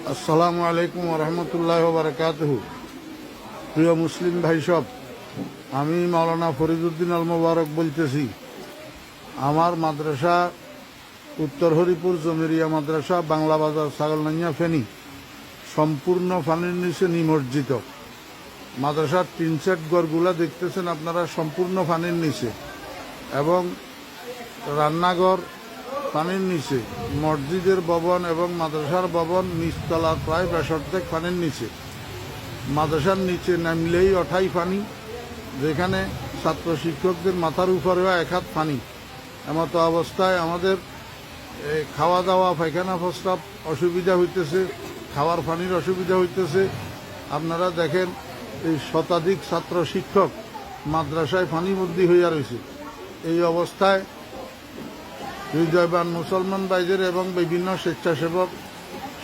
আসসালামু আলাইকুম রহমতুল্লাহ বারকাতুহু। প্রিয় মুসলিম ভাই সব, আমি মাওলানা ফরিদউদ্দিন আল মোবারক বলতেছি। আমার মাদ্রাসা উত্তর হরিপুর জমিরিয়া মাদ্রাসা, বাংলা বাজার, ছাগলনাইয়া, ফেনী সম্পূর্ণ পানির নিচে নিমজ্জিত। মাদ্রাসার তিন সেট ঘরগুলা দেখতেছেন আপনারা, সম্পূর্ণ পানির নিচে, এবং রান্নাঘর পানির নিচে, মসজিদের ভবন এবং মাদ্রাসার ভবন নিচতলা প্রায় ৬২ পানির নিচে। মাদ্রাসার নিচে নামলেই অঠাই পানি, যেখানে ছাত্র শিক্ষকদের মাথার উপরেও ১ হাত পানি। এমতো অবস্থায় আমাদের খাওয়া দাওয়া, পায়খানা প্রস্রাব অসুবিধা হইতেছে, খাওয়ার পানির অসুবিধা হইতেছে। আপনারা দেখেন, এই শতাধিক ছাত্র শিক্ষক মাদ্রাসায় পানিবন্দী হইয়া রয়েছে। এই অবস্থায় হৃদয়বান মুসলমান ভাইদের এবং বিভিন্ন স্বেচ্ছাসেবক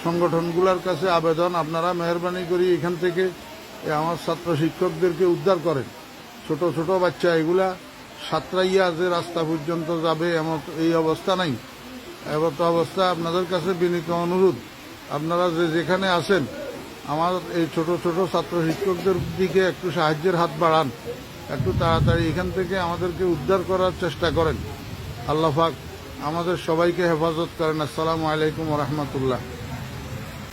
সংগঠনগুলোর কাছে আবেদন, আপনারা মেহরবানি করি এখান থেকে আমার ছাত্র শিক্ষকদেরকে উদ্ধার করেন। ছোট ছোট বাচ্চা এগুলা সাঁতরাইয়া যে রাস্তা পর্যন্ত যাবে এমন এই অবস্থা নাই। এমতো অবস্থা আপনাদের কাছে বিনীত অনুরোধ, আপনারা যেখানে আছেন আমার এই ছোট ছোট ছাত্র শিক্ষকদের দিকে একটু সাহায্যের হাত বাড়ান, একটু তাড়াতাড়ি এখান থেকে আমাদেরকে উদ্ধার করার চেষ্টা করেন। আল্লাহ পাক আমাদের সবাইকে হেফাজত করেন। আসসালামু আলাইকুম রহমতুল্লাহ।